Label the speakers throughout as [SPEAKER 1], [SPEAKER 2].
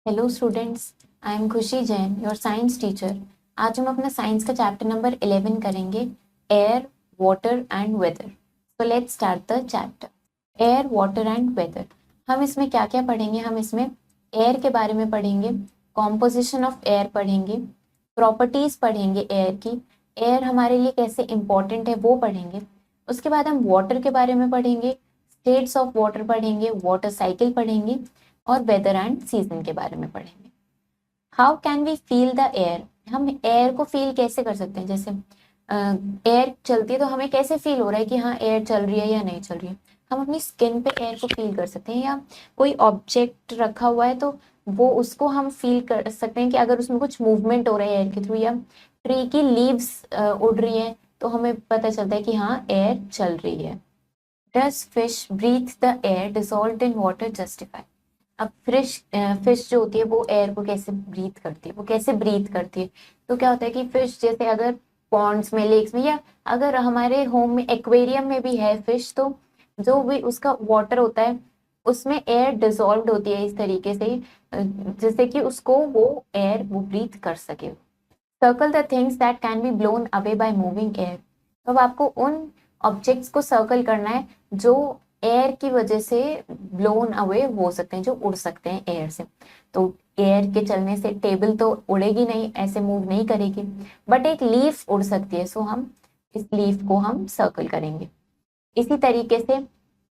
[SPEAKER 1] Hello students, I am खुशी Jain, your science teacher. आज हम अपना साइंस का चैप्टर नंबर 11 करेंगे, air, water and weather. So let's start the chapter. Air, water and weather. हम इसमें क्या क्या पढ़ेंगे? हम इसमें एयर के बारे में पढ़ेंगे, कॉम्पोजिशन ऑफ एयर पढ़ेंगे, प्रॉपर्टीज पढ़ेंगे एयर की, एयर हमारे लिए कैसे इंपॉर्टेंट है वो पढ़ेंगे। उसके बाद हम वाटर के बारे में पढ़ेंगे, स्टेट्स ऑफ वाटर पढ़ेंगे, वाटर साइकिल पढ़ेंगे और वेदर एंड सीजन के बारे में पढ़ेंगे। How can we feel the air? हम एयर को फील कैसे कर सकते हैं? जैसे एयर चलती है तो हमें कैसे फील हो रहा है कि हाँ एयर चल रही है या नहीं चल रही है। हम अपनी स्किन पे एयर को फील कर सकते हैं, या कोई ऑब्जेक्ट रखा हुआ है तो वो उसको हम फील कर सकते हैं कि अगर उसमें कुछ मूवमेंट हो रहा है एयर के थ्रू, या ट्री की लीव्स उड़ रही है तो हमें पता चलता है कि हाँ एयर चल रही है। Does fish breathe the air dissolved in water justify? अब फिश जो होती है वो एयर को कैसे ब्रीथ करती है, वो कैसे ब्रीथ करती है? तो क्या होता है कि फिश जैसे अगर पॉन्ड्स में, लेक्स में, या अगर हमारे होम में एक्वेरियम में भी है फिश, तो जो भी उसका वाटर होता है उसमें एयर डिसॉल्व होती है इस तरीके से, जैसे कि उसको वो एयर वो ब्रीथ कर सके। Circle the things that can be blown away by moving air. तो अब आपको उन ऑब्जेक्ट्स को सर्कल करना है जो एयर की वजह से ब्लोन अवे हो सकते हैं, जो उड़ सकते हैं एयर से। तो एयर के चलने से टेबल तो उड़ेगी नहीं, ऐसे मूव नहीं करेगी, बट एक लीफ उड़ सकती है, सो हम इस लीफ को हम सर्कल करेंगे। इसी तरीके से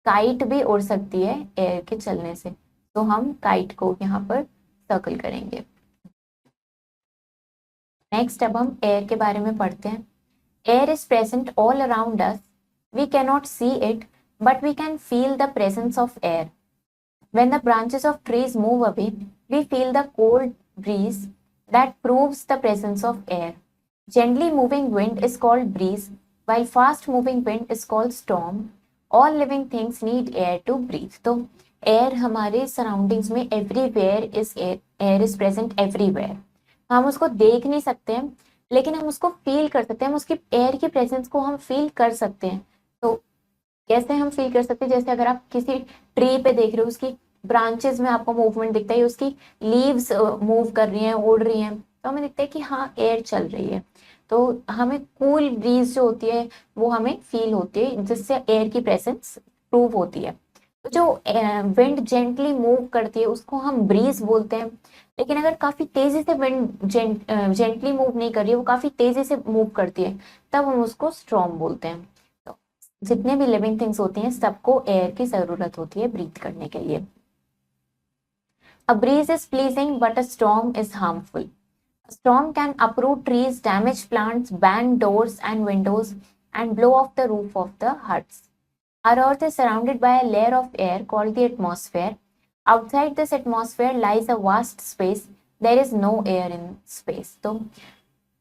[SPEAKER 1] काइट भी उड़ सकती है एयर के चलने से, तो हम काइट को यहाँ पर सर्कल करेंगे। नेक्स्ट अब हम एयर के बारे में पढ़ते हैं। Air is present all around us, we cannot see it but we can feel the presence of air. When the branches of trees move away, we feel the cold breeze that proves the presence of air. Gently moving wind is called breeze, while fast moving wind is called storm. All living things need air to breathe. तो air हमारे surroundings में everywhere is air, air is present everywhere. हम उसको देख नहीं सकते हैं लेकिन हम उसको फील कर सकते हैं, हम उसकी एयर की प्रेजेंस को हम फील कर सकते हैं। तो कैसे हम फील कर सकते हैं? जैसे अगर आप किसी ट्री पे देख रहे हो, उसकी ब्रांचेस में आपको मूवमेंट दिखता है, उसकी लीव्स मूव कर रही हैं, उड़ रही हैं, तो हमें दिखता है कि हाँ एयर चल रही है। तो हमें कूल ब्रीज जो होती है वो हमें फील होती है, जिससे एयर की प्रेजेंस प्रूव होती है। तो जो विंड जेंटली मूव करती है उसको हम ब्रीज बोलते हैं। लेकिन अगर काफी तेजी से विंड जेंटली मूव नहीं कर रही है, वो काफी तेजी से मूव करती है, तब हम उसको स्टॉर्म बोलते हैं। तो जितने भी लिविंग थिंग्स होती हैं सबको एयर की जरूरत होती है ब्रीथ करने के लिए। A breeze is pleasing but a storm is harmful. A storm can uproot trees, damage plants, bang doors and windows, and blow off the roof of the huts. Our earth is surrounded by a layer of air called the atmosphere. Outside this atmosphere lies a vast space. There is no air in space. तो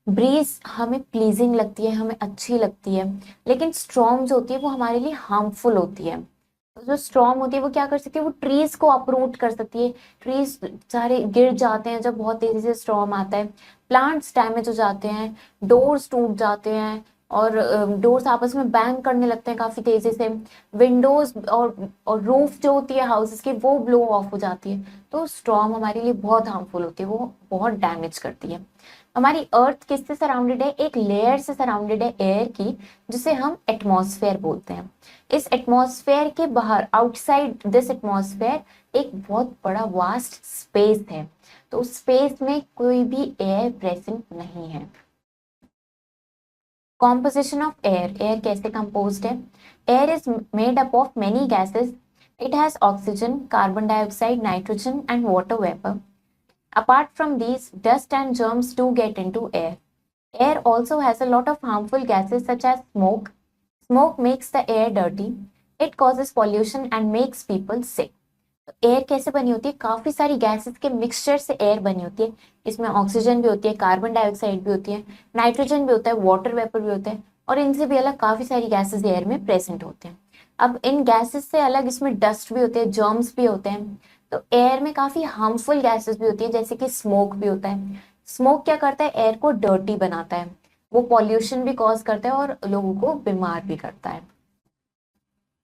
[SPEAKER 1] bridge हमें pleasing लगती है, हमें अच्छी लगती है, लेकिन storm जो होती है वो हमारे लिए हार्मफुल होती है। तो जो स्ट्रॉम होती है वो क्या कर सकती है? वो ट्रीज को अपरूट कर सकती है, ट्रीज सारे गिर जाते हैं जब बहुत तेजी से स्ट्रॉम आता है, प्लांट्स डैमेज हो जाते हैं, डोर्स टूट जाते हैं, और डोर्स आपस में बैंग करने लगते हैं काफी तेजी से, विंडोज और रूफ जो होती है हाउसेस की वो ब्लो ऑफ हो जाती है। तो स्ट्रॉम हमारे लिए बहुत हार्मफुल होती है, वो बहुत डैमेज करती है। हमारी अर्थ किससे सराउंडेड है? एक लेयर से सराउंडेड है एयर की, जिसे हम एटमॉस्फेयर बोलते हैं। इस एटमॉस्फेयर के बाहर, आउटसाइड दिस एटमॉस्फेयर, एक बहुत बड़ा वास्ट स्पेस है। तो उस स्पेस में कोई भी एयर प्रेजेंट नहीं है। कॉम्पोजिशन ऑफ एयर, एयर कैसे कंपोज्ड है? Air is made up of many gases. It has oxygen, carbon dioxide, nitrogen and water vapour. Apart from these, dust and germs do get into air. Air also has a lot of harmful gases such as smoke. Smoke makes the air dirty. It causes pollution and makes people sick. तो air कैसे बनी होती है? काफी सारी gases के mixture से air बनी होती है। इसमें ऑक्सीजन भी होती है, कार्बन डाइऑक्साइड भी होती है, नाइट्रोजन भी होता है, वाटर वेपर भी होता है, और इनसे भी अलग काफी सारी गैसेस एयर में प्रेजेंट होते हैं। अब इन गैसेस से अलग इसमें डस्ट भी होते हैं, जर्म्स भी होते हैं। तो एयर में काफी हार्मफुल गैसेस भी होती है, जैसे कि स्मोक भी होता है। स्मोक क्या करता है? एयर को डर्टी बनाता है, वो पॉल्यूशन भी कॉज करता है और लोगों को बीमार भी करता है।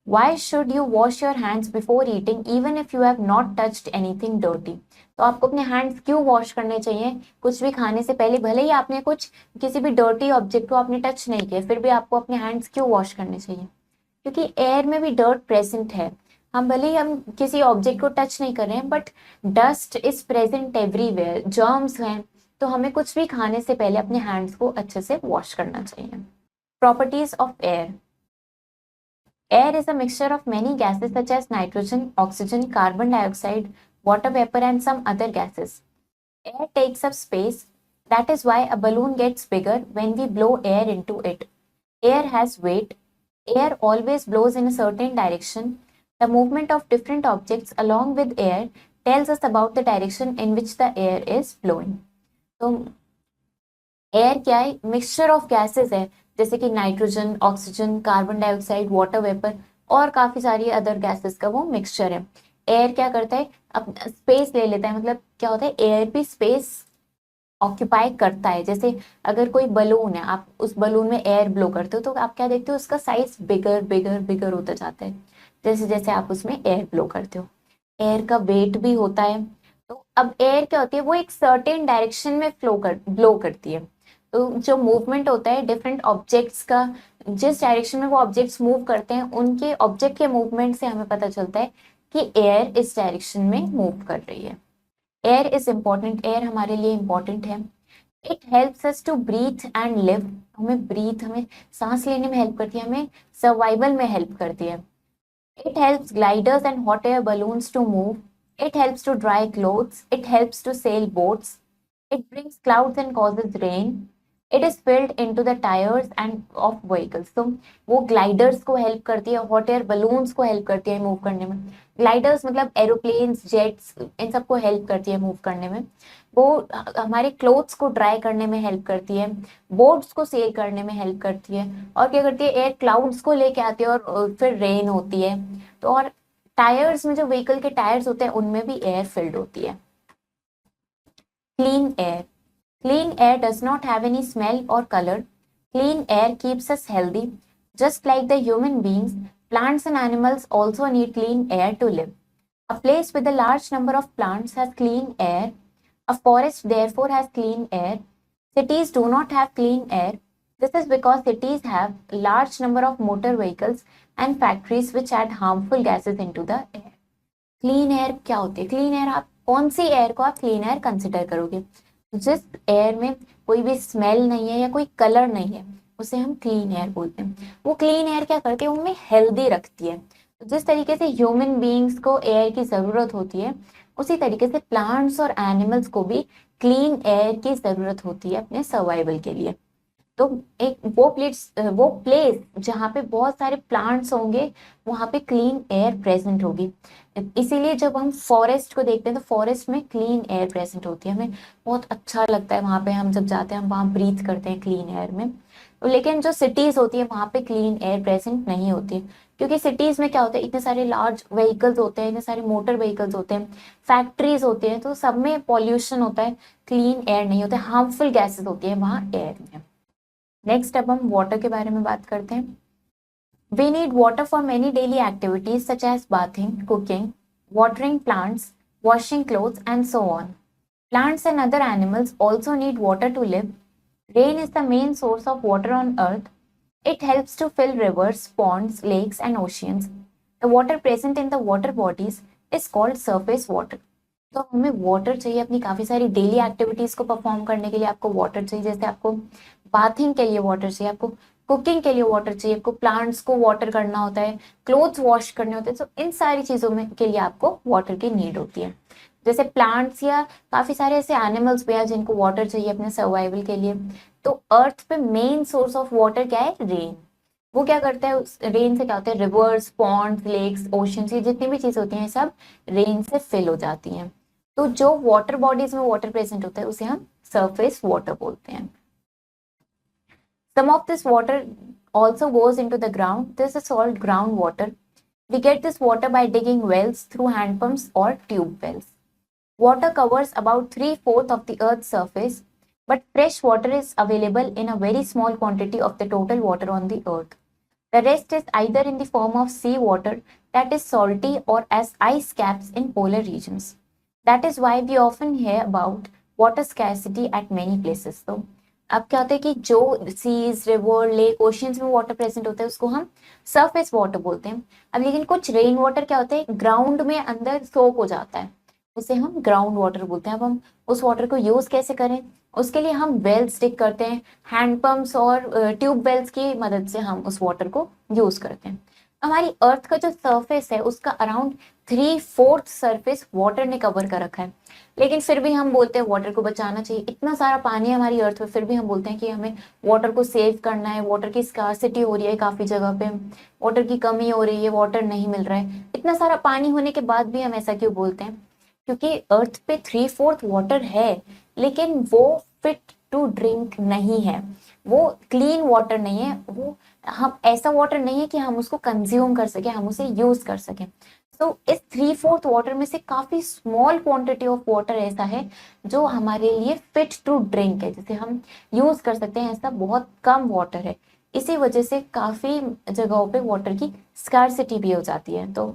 [SPEAKER 1] Why should you wash your hands before eating even if you have not touched anything dirty? तो आपको अपने हैंड्स क्यों वॉश करने चाहिए कुछ भी खाने से पहले, भले ही आपने कुछ किसी भी डर्टी ऑब्जेक्ट को आपने टच नहीं किया, फिर भी आपको अपने हैंड्स क्यों वॉश करने चाहिए? क्योंकि एयर में भी डर्ट प्रेजेंट है। हम भले ही हम किसी ऑब्जेक्ट को टच नहीं कर रहे हैं, but dust is present everywhere, germs हैं, तो हमें कुछ भी खाने से पहले अपने हैंड्स को अच्छे से वॉश करना चाहिए। Properties of air. Air is a mixture of many gases such as nitrogen, oxygen, carbon dioxide, water vapor, and some other gases. Air takes up space. That is why a balloon gets bigger when we blow air into it. Air has weight. Air always blows in a certain direction. The movement of different objects along with air tells us about the direction in which the air is blowing. So, air क्या है? Mixture of gases है, जैसे कि nitrogen, oxygen, carbon dioxide, water vapour और काफी सारी other gases का वो मिक्सचर है। एयर क्या करता है? अब स्पेस ले लेता है, मतलब क्या होता है, एयर भी स्पेस ऑक्यूपाई करता है। जैसे अगर कोई बलून है, आप उस बलून में एयर ब्लो करते हो तो आप क्या देखते हो, उसका साइज बिगर बिगर बिगर होता जाता है जैसे जैसे आप उसमें एयर ब्लो करते हो। एयर का वेट भी होता है। तो अब एयर क्या होती है, वो एक सर्टेन डायरेक्शन में ब्लो करती है। तो जो मूवमेंट होता है डिफरेंट ऑब्जेक्ट्स का, जिस डायरेक्शन में वो ऑब्जेक्ट्स मूव करते हैं, उनके ऑब्जेक्ट के मूवमेंट से हमें पता चलता है कि एयर इस डायरेक्शन में मूव कर रही है। एयर इज इम्पोर्टेंट, एयर हमारे लिए इम्पोर्टेंट है। It helps us to breathe and live, हमें सांस लेने में हेल्प करती है, हमें सर्वाइवल में हेल्प करती है। It helps gliders and hot air balloons to move. It helps to dry clothes. It helps to sail boats. It brings clouds and causes rain. It is filled into the tyres and of vehicles. तो वो gliders को help करती है, hot air balloons को help करती है move करने में। ग्लाइडर्स मतलब एरोप्लेन्स, जेट्स, इन सबको हेल्प करती है मूव करने में। वो हमारे क्लोथ्स को ड्राई करने में हेल्प करती है, बोट्स को सेल करने में हेल्प करती है, और क्या करती है, एयर क्लाउड्स को लेके आती है और फिर रेन होती है। तो और टायर्स में, जो व्हीकल के टायर्स होते हैं, उनमें भी एयर फिल्ड होती है। Clean air. Clean air does not have any smell or color. Clean air keeps us healthy. Just like the human beings, plants and animals also need clean air to live. A place with a large number of plants has clean air. A forest therefore has clean air. Cities do not have clean air. This is because cities have a large number of motor vehicles and factories which add harmful gases into the air. Clean air क्या होती है? Clean air, आप कौन सी air को आप clean air consider करोगे? जिस air में कोई भी स्मेल नहीं है या कोई कलर नहीं है, उसे हम क्लीन एयर बोलते हैं। वो क्लीन एयर क्या करती है, उनमें हेल्दी रखती है। तो जिस तरीके से ह्यूमन बीइंग्स को एयर की जरूरत होती है, उसी तरीके से प्लांट्स और एनिमल्स को भी क्लीन एयर की जरूरत होती है अपने सर्वाइवल के लिए। तो एक वो प्लेस जहाँ पे बहुत सारे प्लांट्स होंगे, वहां पे क्लीन एयर प्रेजेंट होगी। इसीलिए जब हम फॉरेस्ट को देखते हैं तो फॉरेस्ट में क्लीन एयर प्रेजेंट होती है, हमें बहुत अच्छा लगता है वहां पे। हम जब जाते हैं, हम वहां ब्रीथ करते हैं क्लीन एयर में। तो लेकिन जो सिटीज होती है, वहां पे क्लीन एयर प्रेजेंट नहीं होती है, क्योंकि सिटीज में क्या होता है, इतने सारे लार्ज व्हीकल्स होते हैं, इतने सारे मोटर व्हीकल्स होते हैं, फैक्ट्रीज होती हैं, तो सब में पॉल्यूशन होता है, क्लीन एयर नहीं होता, हार्मफुल गैसेस होती है वहां एयर में। नेक्स्ट अब हम वाटर के बारे में बात करते हैं। We need water for many daily activities such as bathing, cooking, watering plants, washing clothes, and so on. Plants and other animals also need water to live. Rain is the main source of water on earth. It helps to fill rivers, ponds, lakes, and oceans. The water present in the water bodies is called surface water. तो हमें water चाहिए अपनी काफी सारी daily activities को perform करने के लिए। आपको वाटर चाहिए, जैसे आपको बाथिंग के लिए वाटर चाहिए, आपको कुकिंग के लिए वाटर चाहिए, आपको प्लांट्स को वाटर करना होता है, क्लोथ्स वॉश करने होते हैं। तो इन सारी चीजों में के लिए आपको वाटर की नीड होती है। जैसे प्लांट्स या काफी सारे ऐसे एनिमल्स भी हैं जिनको वाटर चाहिए अपने सर्वाइवल के लिए। तो अर्थ पे मेन सोर्स ऑफ वाटर क्या है? रेन। वो क्या करता है, उस रेन से क्या होता है, रिवर्स, पॉन्ड्स, लेक्स, ओशंस, ये जितनी भी चीज होती हैं सब रेन से फिल हो जाती हैं। तो जो वाटर बॉडीज में वाटर प्रेजेंट होता है उसे हम सरफेस वाटर बोलते हैं। Some of this water also goes into the ground. This is called groundwater. We get this water by digging wells through hand pumps or tube wells. Water covers about 3/4 of the Earth's surface, but fresh water is available in a very small quantity of the total water on the Earth. The rest is either in the form of sea water that is salty or as ice caps in polar regions. That is why we often hear about water scarcity at many places. तो अब क्या होता है कि जो seize, river, lake, oceans में water present होता है उसको हम सरफेस वाटर बोलते हैं. अब लेकिन कुछ रेन वाटर क्या होता है ग्राउंड में अंदर सोक हो जाता है, उसे हम ग्राउंड वाटर बोलते हैं. अब हम उस वाटर को यूज कैसे करें, उसके लिए हम वेल्स डिग करते हैं, हैंड पंप्स और ट्यूब वेल्स की मदद से हम उस वाटर को यूज करते हैं. हमारी अर्थ का जो सरफेस है उसका अराउंड 3/4 सरफेस वाटर ने कवर कर रखा है, लेकिन फिर भी हम बोलते हैं वाटर को बचाना चाहिए. इतना सारा पानी है हमारी अर्थ में, फिर भी हम बोलते हैं कि हमें वाटर को सेव करना है. वाटर की स्कार्सिटी हो रही है, काफी जगह पे वाटर की कमी हो रही है, वाटर नहीं मिल रहा है. इतना सारा पानी होने के बाद भी हम ऐसा क्यों बोलते हैं? क्योंकि अर्थ पे 3/4 वाटर है, लेकिन वो फिट टू ड्रिंक नहीं है, वो क्लीन वाटर नहीं है, वो हम ऐसा वाटर नहीं है कि हम उसको कंज्यूम कर सके, हम उसे यूज कर सके. तो इस 3/4 वाटर में से काफी स्मॉल क्वांटिटी ऑफ वाटर ऐसा है जो हमारे लिए फिट टू ड्रिंक है, जिसे हम यूज कर सकते हैं. ऐसा बहुत कम वाटर है, इसी वजह से काफी जगहों पे वाटर की स्कार्सिटी भी हो जाती है. तो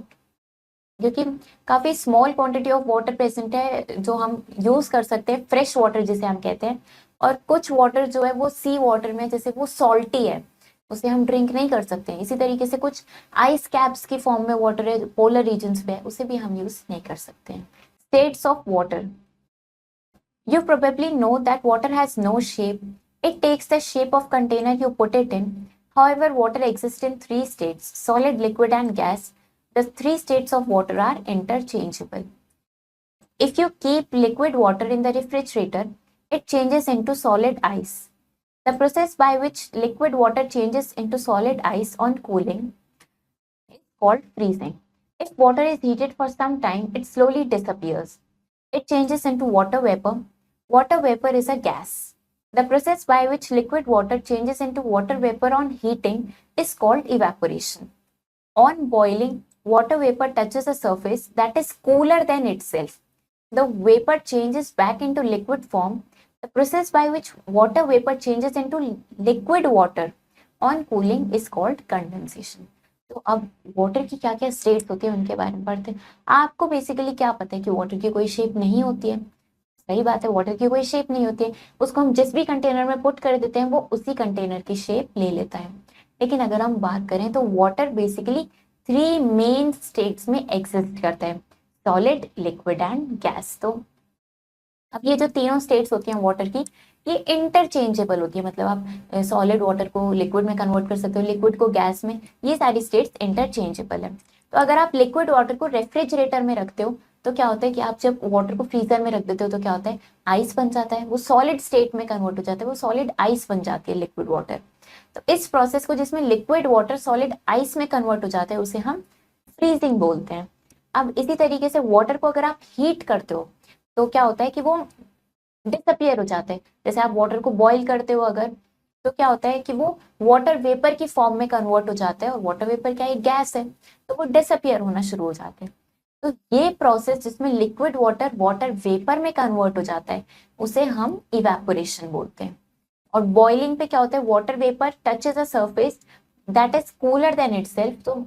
[SPEAKER 1] क्योंकि काफी small quantity of water present है जो हम यूज कर सकते हैं, फ्रेश वाटर जिसे हम कहते हैं. और कुछ वाटर जो है वो सी वाटर में, जैसे वो सॉल्टी है, उसे हम ड्रिंक नहीं कर सकते हैं. इसी तरीके से कुछ आइस कैप्स की फॉर्म में वाटर है पोलर रीजन्स पे, उसे भी हम यूज नहीं कर सकते हैं. States of water. You probably know that water has no shape. It takes the shape of container you put it in. However, water exists in three states: solid, liquid, and gas. The three states of water are interchangeable. If you keep liquid water in the refrigerator, it changes into solid ice. The process by which liquid water changes into solid ice on cooling is called freezing. If water is heated for some time, it slowly disappears. It changes into water vapor. Water vapor is a gas. The process by which liquid water changes into water vapor on heating is called evaporation. On boiling, water vapor touches a surface that is cooler than itself. The vapor changes back into liquid form. The process by which water vapor changes into liquid water on cooling is called condensation. तो अब water की क्या क्या states होती है उनके बारे में पढ़ते हैं. आपको बेसिकली क्या पता है कि वाटर की कोई शेप नहीं होती है? सही बात है, वाटर की कोई शेप नहीं होती है, उसको हम जिस भी कंटेनर में पुट कर देते हैं वो उसी कंटेनर की शेप ले लेता है. लेकिन अगर हम बात करें तो वाटर बेसिकली 3 मेन स्टेट्स में एग्जिस्ट करता है: सॉलिड, लिक्विड एंड गैस. तो अब ये जो तीनों स्टेट्स होती हैं वाटर की, ये इंटरचेंजेबल होती है. मतलब आप सॉलिड वाटर को लिक्विड में कन्वर्ट कर सकते हो, लिक्विड को गैस में, ये सारी स्टेट्स इंटरचेंजेबल है. तो अगर आप लिक्विड वाटर को रेफ्रिजरेटर में रखते हो तो क्या होता है कि आप जब वाटर को फ्रीजर में रख देते हो तो क्या होता है, आइस बन जाता है, वो सॉलिड स्टेट में कन्वर्ट हो जाता है, वो सॉलिड आइस बन जाती है लिक्विड वाटर. तो इस प्रोसेस को, जिसमें लिक्विड वाटर सॉलिड आइस में कन्वर्ट हो जाता है, उसे हम फ्रीजिंग बोलते हैं. अब इसी तरीके से वाटर को अगर आप हीट करते हो तो क्या होता है कि वो डिसअपियर हो जाता है. जैसे आप वाटर को बॉईल करते हो अगर, तो क्या होता है कि वो वाटर वेपर की फॉर्म में कन्वर्ट हो जाता है, और वाटर वेपर क्या है, गैस है, तो वो डिसअपियर होना शुरू हो जाते हैं. तो ये प्रोसेस जिसमें लिक्विड वाटर वाटर वेपर में कन्वर्ट हो जाता है उसे हम इवेपोरेशन बोलते हैं. और बॉइलिंग पे क्या होता है, water vapour touches a surface that is cooler than itself. तो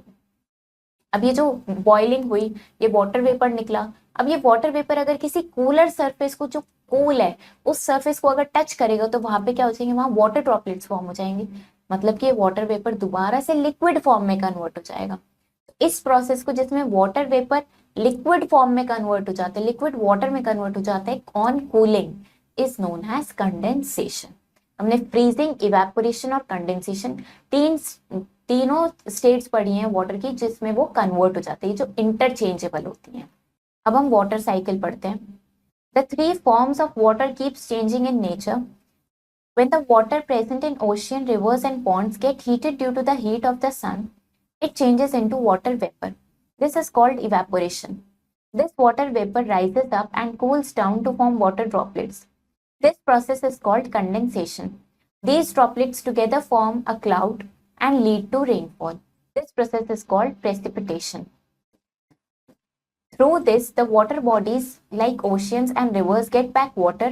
[SPEAKER 1] अब ये जो बॉइलिंग हुई, ये वाटर वेपर निकला. अब ये वाटर वेपर अगर किसी कूलर सरफेस को, जो कूल है, उस सरफेस को अगर टच करेगा तो वहां पे क्या हो जाएंगे, वहां वाटर ड्रॉपलेट्स फॉर्म हो जाएंगे. मतलब कि ये वाटर वेपर दोबारा से लिक्विड फॉर्म में कन्वर्ट हो जाएगा. इस प्रोसेस को, जिसमें वाटर वेपर लिक्विड फॉर्म में कन्वर्ट हो जाता है, लिक्विड वाटर में कन्वर्ट हो जाता है on cooling, is known as condensation. हमने फ्रीजिंग, इवेपोरेशन और कंडेंसेशन तीनों स्टेट्स पढ़ी हैं वाटर की, जिसमें वो कन्वर्ट हो जाती है, जो इंटरचेंजेबल होती हैं. अब हम वाटर साइकिल पढ़ते हैं. The 3 forms of water keeps changing in nature. When the water present in ocean, rivers and ponds get heated due to the heat of the sun, it changes into water vapor. This is called evaporation. This water vapor rises up and cools down to form water droplets. This process is called condensation. These droplets together form a cloud and lead to rainfall. This process is called precipitation. Through this, the water bodies like oceans and rivers get back water.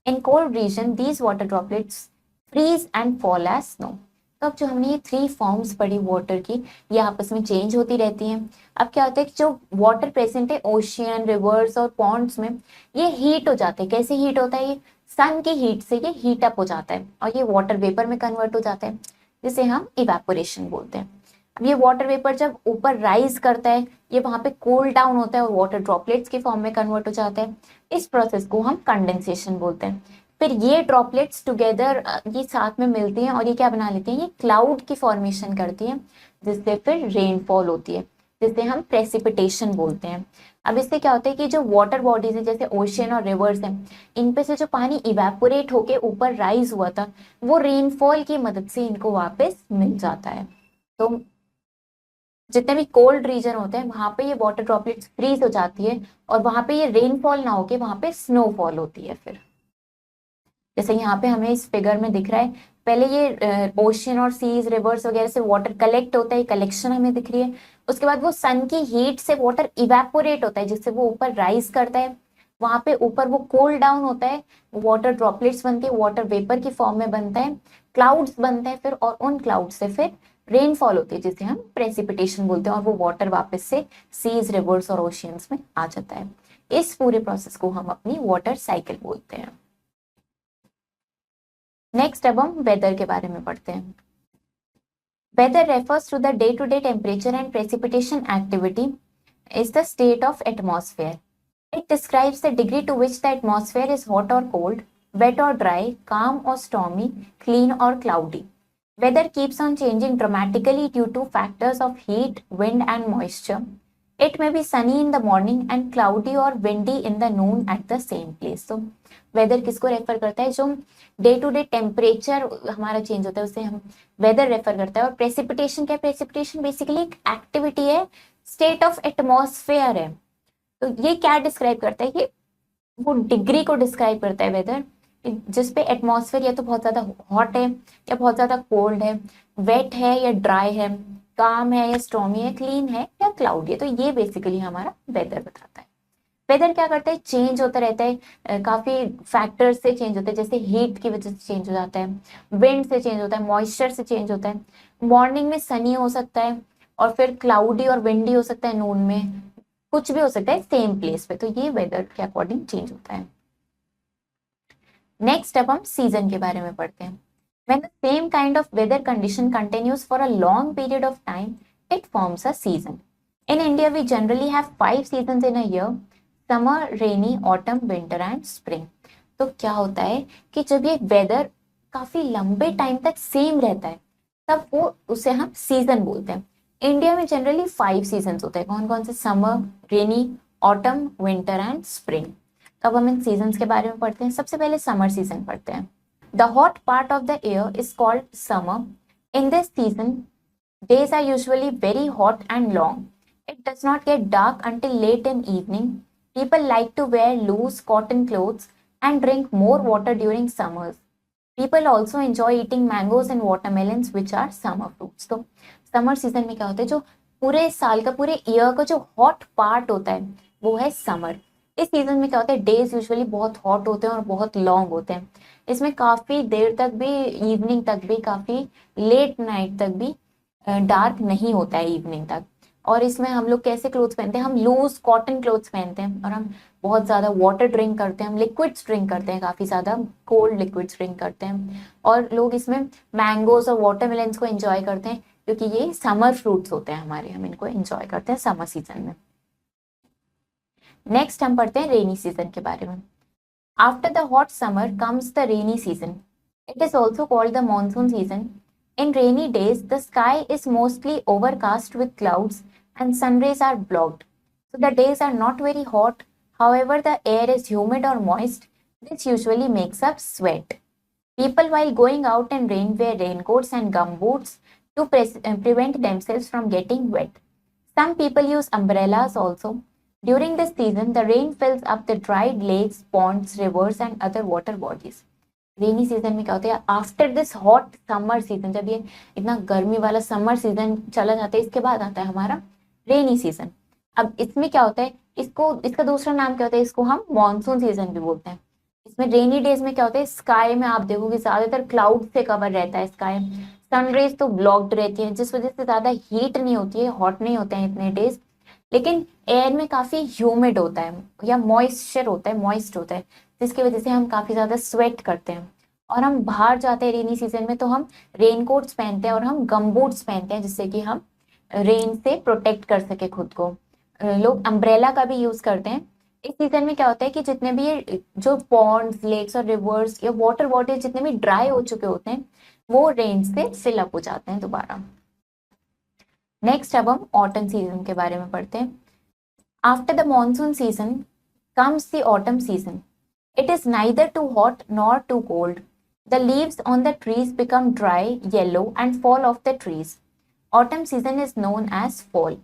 [SPEAKER 1] In cold region, these water droplets freeze and fall as snow. तो अब जो हमने ये 3 forms पढ़ी water की, ये आपस में चेंज होती रहती हैं। अब क्या होता है कि जो वाटर प्रेजेंट है ओशियन, रिवर्स और पॉन्ड्स में, ये हीट हो जाते हैं। कैसे हीट होता है? ये सन की हीट से ये हीट अप हो जाता है और ये वाटर वेपर में कन्वर्ट हो जाता है, जिसे हम इवेपोरेशन बोलते हैं। अब ये वाटर वेपर जब ऊपर राइज करता है, ये वहां पे कूल डाउन होता है और वाटर ड्रॉपलेट्स के फॉर्म में कन्वर्ट हो जाता है। इस प्रोसेस को हम कंडेंसेशन बोलते हैं। फिर ये ड्रॉपलेट्स टुगेदर ये साथ में मिलती हैं और ये क्या बना लेती हैं? ये क्लाउड की फॉर्मेशन करती हैं, जिससे फिर रेनफॉल होती है, जिसे हम प्रेसिपिटेशन बोलते हैं। अब इससे क्या होता है कि जो वाटर बॉडीज है जैसे ओशियन और रिवर्स हैं, इन पे से जो पानी इवेपोरेट होके ऊपर राइज हुआ था, वो रेनफॉल की मदद से इनको वापस मिल जाता है। तो जितने भी कोल्ड रीजन होते हैं वहां पे ये वाटर ड्रॉपलेट्स फ्रीज हो जाती है और वहां पे ये रेनफॉल ना होके वहां पे स्नोफॉल होती है। फिर जैसे यहाँ पे हमें इस फिगर में दिख रहा है, पहले ये ओशियन और सीज, रिवर्स वगैरह से वाटर कलेक्ट होता है, कलेक्शन हमें दिख रही है। उसके बाद वो सन की हीट से वाटर इवेपोरेट होता है, जिससे वो ऊपर राइज करता है। वहां पे ऊपर वो कूल डाउन होता है, वाटर ड्रॉपलेट्स बनते हैं, वाटर वेपर की फॉर्म में बनता है, क्लाउड्स बनते हैं फिर, और उन क्लाउड से फिर रेनफॉल होती है, जिसे हम प्रेसिपिटेशन बोलते हैं, और वो वाटर वापस से सीज, रिवर्स और ओशियंस में आ जाता है। इस पूरे प्रोसेस को हम अपनी वाटर साइकिल बोलते हैं। नेक्स्ट अब हम वेदर के बारे में पढ़ते हैं। Weather refers to the day to day temperature and precipitation activity is the state of atmosphere. It describes the degree to which the atmosphere is hot or cold, wet or dry, calm or stormy, clean or cloudy. Weather keeps on changing dramatically due to factors of heat, wind, and moisture. It may be sunny in the morning and cloudy or windy in the noon at the same place. So, weather किसको refer करता है? जो day to day temperature हमारा change होता है उसे हम weather refer करता है। और प्रेसिपिटेशन क्या है? प्रेसिपिटेशन बेसिकली एक एक्टिविटी है, स्टेट ऑफ एटमॉस्फेयर है। तो ये क्या डिस्क्राइब करता है? कि वो डिग्री को डिस्क्राइब करता है वेदर, जिसपे एटमॉस्फेयर या तो बहुत ज्यादा हॉट है या बहुत ज्यादा कोल्ड है, वेट है या ड्राई है, काम है या स्टॉर्मी है, क्लीन है या क्लाउडी है। तो ये बेसिकली हमारा वेदर बताता है। वेदर क्या करता है? चेंज होता रहता है, काफी फैक्टर्स से चेंज होता है, जैसे हीट की वजह से चेंज हो जाता है, विंड से चेंज होता है, मॉइस्चर से चेंज होता है। मॉर्निंग में सनी हो सकता है और फिर क्लाउडी और विंडी हो सकता है, नून में कुछ भी हो सकता है सेम प्लेस पे। तो ये वेदर के अकॉर्डिंग चेंज होता है। नेक्स्ट अब हम सीजन के बारे में पढ़ते हैं। When the same kind of weather condition continues for a long period of time, it forms a season. In India, we generally have 5 seasons in a year: summer, rainy, autumn, winter and spring. तो क्या होता है कि जब ये weather काफी लंबे time तक सेम रहता है, तब वो उसे हम सीजन बोलते हैं। इंडिया में जनरली 5 सीजन होते हैं। कौन कौन से? Summer, rainy, autumn, winter and spring. तो अब हम इन सीजन के बारे में पढ़ते हैं। सबसे पहले समर सीजन पढ़ते हैं। The hot part of the year is called summer. In this season, days are usually very hot and long. It does not get dark until late in evening. People like to wear loose cotton clothes and drink more water during summers. People also enjoy eating mangoes and watermelons, which are summer fruits. तो summer season में क्या होता है? जो पूरे साल का, पूरे ईयर का जो हॉट पार्ट होता है वो है समर। इस सीजन में क्या होता है? डेज यूजुअली बहुत हॉट होते हैं और बहुत लॉन्ग होते हैं। इसमें काफी देर तक भी, इवनिंग तक भी, काफी लेट नाइट तक भी डार्क नहीं होता है इवनिंग तक। और इसमें हम लोग कैसे क्लोथ्स पहनते हैं? हम लूज कॉटन क्लोथ्स पहनते हैं और हम बहुत ज्यादा वाटर ड्रिंक करते हैं, हम लिक्विड्स ड्रिंक करते हैं, काफी ज्यादा कोल्ड लिक्विड्स ड्रिंक करते हैं। और लोग इसमें मैंगोज और वाटरमेलन्स को एंजॉय करते हैं, क्योंकि ये समर फ्रूट्स होते हैं हमारे, हम इनको एंजॉय करते हैं समर सीजन में। नेक्स्ट हम पढ़ते हैं रेनी सीजन के बारे में। After the hot summer comes the rainy season. It is also called the monsoon season. In rainy days, the sky is mostly overcast with clouds and sun rays are blocked. So the days are not very hot. However, the air is humid or moist. This usually makes us sweat. People while going out in rain wear raincoats and gumboots to prevent themselves from getting wet. Some people use umbrellas also. During this season, the rain fills up the dried lakes, ponds, rivers and other water bodies. Rainy season में क्या होता है? After this hot summer season, जब ये इतना गर्मी वाला summer season चला जाता है, इसके बाद आता है हमारा रेनी सीजन। अब इसमें क्या होता है? इसका दूसरा नाम क्या होता है? इसको हम मॉनसून सीजन भी बोलते हैं। इसमें रेनी डेज में क्या होता है? स्काई में आप देखोगे ज्यादातर क्लाउड से कवर रहता है स्काई। सन रेज तो ब्लॉक्ड रहती है, जिस वजह से ज्यादा हीट नहीं होती है, हॉट नहीं होते हैं इतने डेज। लेकिन एयर में काफी ह्यूमिड होता है या मॉइस्चर होता है, मॉइस्ट होता है, जिसकी वजह से हम काफी ज्यादा स्वेट करते हैं। और हम बाहर जाते हैं रेनी सीजन में तो हम रेनकोट्स पहनते हैं और हम गमबूट्स पहनते हैं, जिससे कि हम रेन से प्रोटेक्ट कर सके खुद को। लोग अम्ब्रेला का भी यूज करते हैं। इस सीजन में क्या होता है कि जितने भी ये जो पॉन्ड्स, लेक्स और रिवर्स या वाटर बॉडीज जितने भी ड्राई हो चुके होते हैं, वो रेन से फिल अप हो जाते हैं दोबारा। नेक्स्ट अब हम ऑटम सीजन के बारे में पढ़ते हैं। After the monsoon season comes the autumn season. It is neither too hot nor too cold. The leaves on the trees become dry, yellow and fall off the trees. Autumn season is known as fall.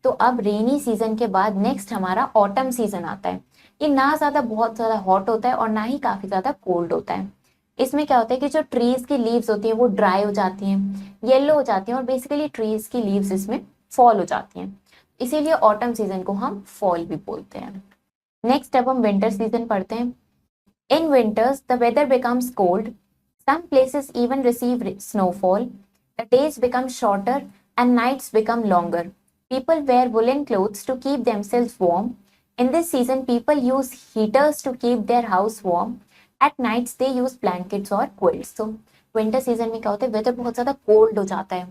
[SPEAKER 1] तो अब rainy season के बाद next हमारा autumn season आता है। ये ना ज्यादा बहुत ज्यादा हॉट होता है और ना ही काफी ज्यादा कोल्ड होता है। इसमें क्या होता है कि जो ट्रीज की लीव्स होती है वो ड्राई हो जाती हैं, येलो हो जाती हैं, और बेसिकली ट्रीज की लीव्स इसमें फॉल हो जाती हैं। इसीलिए ऑटम सीजन को हम फॉल भी बोलते हैं। नेक्स्ट अब हम विंटर सीजन पढ़ते हैं। In winters the weather becomes cold. Some places even receive snowfall. The days become shorter and nights become longer. People wear woolen clothes to keep themselves warm. In this season, people use heaters to keep their house warm. At nights, they use blankets or quilts. So, winter season में क्या होता है, weather बहुत ज्यादा cold हो जाता है।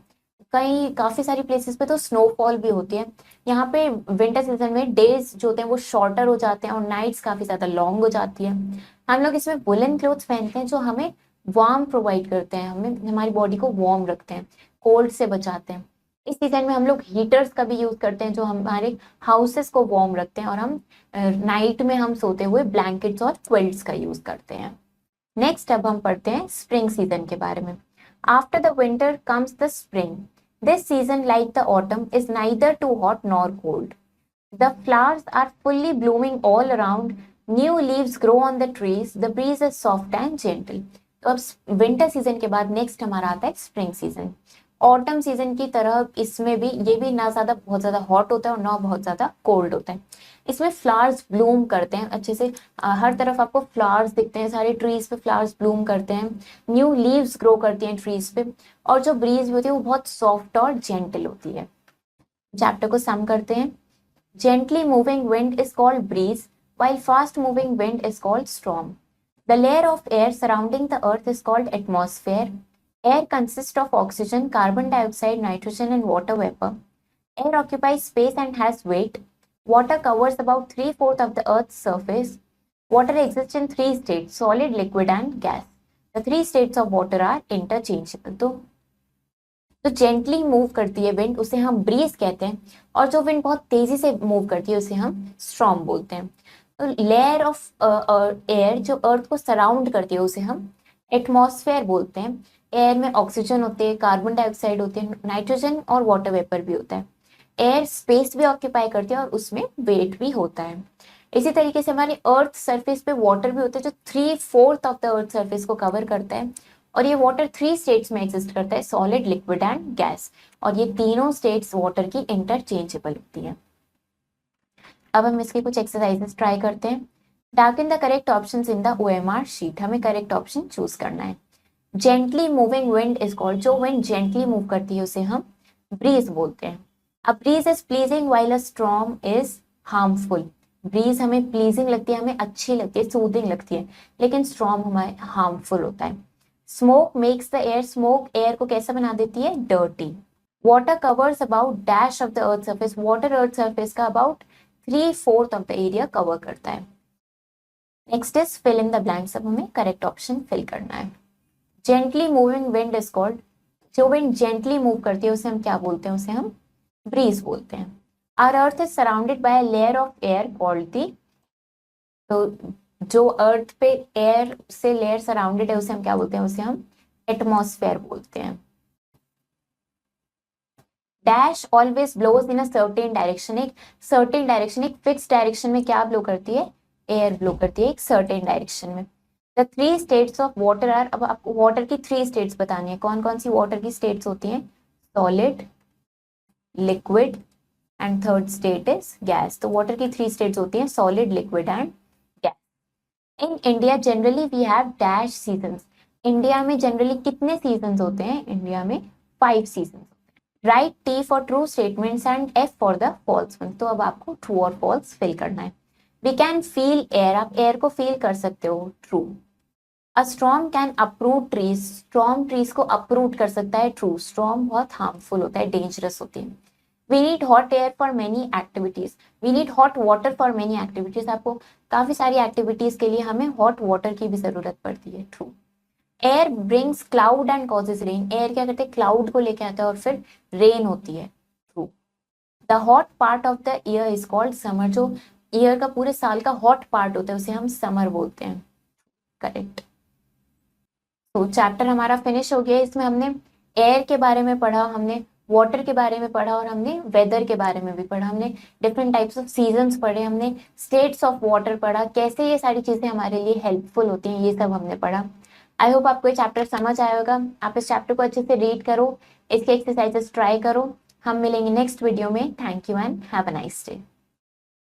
[SPEAKER 1] कहीं काफी सारी प्लेसेस पे तो स्नोफॉल भी होती है। यहाँ पे विंटर सीजन में डेज जो होते हैं वो शॉर्टर हो जाते हैं और नाइट्स काफी ज्यादा लॉन्ग हो जाती है। हम लोग इसमें वुलन क्लोथ्स पहनते हैं जो हमें वार्म प्रोवाइड करते हैं, हमें हमारी बॉडी को वार्म रखते हैं, कोल्ड से बचाते हैं। इस सीजन में हम लोग हीटर्स का भी यूज करते हैं जो हमारे हाउसेस को वार्म रखते हैं, और हम नाइट में हम सोते हुए ब्लैंकेट्स और क्विल्ट्स का यूज करते हैं। नेक्स्ट अब हम पढ़ते हैं स्प्रिंग सीजन के बारे में। After the winter comes the spring. This season like the autumn is neither too hot nor cold. The flowers are fully blooming all around. New leaves grow on the trees. The breeze is soft and gentle. तो अब winter season के बाद next हमारा आता है spring season. Autumn season की तरह इसमें भी ये भी ना ज्यादा बहुत ज्यादा हॉट होता है और ना बहुत ज्यादा कोल्ड होता है। इसमें फ्लावर्स ब्लूम करते हैं अच्छे से, हर तरफ आपको फ्लावर्स दिखते हैं, सारे ट्रीज पे फ्लावर्स ब्लूम करते हैं, न्यू लीव्स ग्रो करती हैं ट्रीज पे, और जो ब्रीज होती है वो बहुत सॉफ्ट और जेंटल होती है। चैप्टर को सम करते हैं। Gently moving wind is called breeze, while fast moving wind is called storm. The layer of air surrounding the earth is called atmosphere. Air consists of oxygen, carbon dioxide, nitrogen, and water vapor. Air occupies space and has weight. Water covers about 3/4 of the Earth's surface. Water exists in three states: solid, liquid, and gas. The three states of water are interchangeable. तो gently move करती है wind, उसे हम bridge कहते हैं, और जो wind बहुत तेजी से मूव करती है उसे हम स्टॉर्म बोलते हैं। तो लेयर ऑफ एयर जो अर्थ को सराउंड करती है उसे हम एटमॉस्फेयर बोलते हैं। एयर में ऑक्सीजन होते हैं, कार्बन डाइऑक्साइड होते हैं, नाइट्रोजन और वाटर वेपर भी होता है। एयर स्पेस भी ऑक्यूपाई करती है और उसमें वेट भी होता है। इसी तरीके से हमारे अर्थ सरफेस पे वाटर भी होता है जो 3/4 ऑफ द अर्थ सरफेस को कवर करता है, और ये वाटर 3 स्टेट्स में एग्जिस्ट करता है: सॉलिड, लिक्विड एंड गैस। और ये तीनों स्टेट्स वाटर की इंटरचेंजेबल होती है। अब हम इसके कुछ एक्सरसाइजेस ट्राई करते हैं। Darken the correct options in the OMR sheet. हमें करेक्ट ऑप्शन चूज करना है। Gently moving wind is called, जो विंड जेंटली मूव करती है उसे हम ब्रीज बोलते हैं। A breeze is pleasing while a storm is harmful. Breeze हमें प्लीजिंग लगती है, हमें अच्छी लगती है, सूदिंग लगती है, लेकिन स्टॉर्म हमें हार्मफुल होता है। Smoke makes the air, smoke air को कैसा बना देती है? Dirty. Water covers about dash of the earth surface, water earth surface का about 3/4 of the area cover करता है। Next is fill in the blanks. अब हमें करेक्ट ऑप्शन फिल करना है। Gently moving wind is called, जो wind gently move करती है उसे हम क्या बोलते हैं? उसे हम ब्रीज बोलते हैं। Our earth is surrounded by a layer of air called the, तो जो अर्थ पे एयर से लेयर सराउंडेड है उसे हम क्या बोलते हैं? उसे हम एटमॉस्फेयर बोलते हैं। Dash always blows in a certain direction, एक सर्टेन डायरेक्शन, एक फिक्स डायरेक्शन में क्या ब्लो करती है? एयर ब्लो करती है एक सर्टेन डायरेक्शन में। The 3 states of water are, अब आपको वाटर की 3 स्टेट्स बतानी है। कौन कौन सी वाटर की स्टेट्स होती हैं? Solid, liquid and third state is gas. तो वाटर की 3 स्टेट्स होती हैं: solid, liquid and gas. In India generally we have dash seasons. India में जनरली कितने सीजन्स होते हैं? इंडिया में 5 सीजन्स होते हैं। Write T for true statements and F for the false one. तो अब आपको ट्रू और फॉल्स फिल करना है। वी कैन फील एयर, आप एयर को फील कर सकते हो, true. A storm can अप्रूट trees, storm trees को अप्रूट कर सकता है, ट्रू। स्टॉर्म बहुत हार्मफुल होता है, डेंजरस होती है। We need hot air for many activities, we need hot water for many activities, आपको काफी सारी एक्टिविटीज के लिए हमें हॉट वाटर की भी जरूरत पड़ती है, true. Air brings cloud and causes rain, air क्या करते हैं? क्लाउड को लेके आता है और फिर रेन होती है, true. The hot part of the year is called summer, जो ईयर का पूरे साल का हॉट पार्ट होता है उसे हम समर बोलते हैं, करेक्ट। तो चैप्टर हमारा फिनिश हो गया। इसमें हमने एयर के बारे में पढ़ा, हमने वाटर के बारे में पढ़ा और हमने वेदर के बारे में भी पढ़ा। हमने डिफरेंट टाइप्स ऑफ सीजन्स पढ़े, हमने स्टेट्स ऑफ वाटर पढ़ा, कैसे ये सारी चीजें हमारे लिए हेल्पफुल होती हैं, ये सब हमने पढ़ा। आई होप आपको ये चैप्टर समझ आया होगा। आप इस चैप्टर को अच्छे से रीड करो, इसके एक्सरसाइजेस ट्राई करो। हम मिलेंगे नेक्स्ट वीडियो में। Thank you and have a nice day.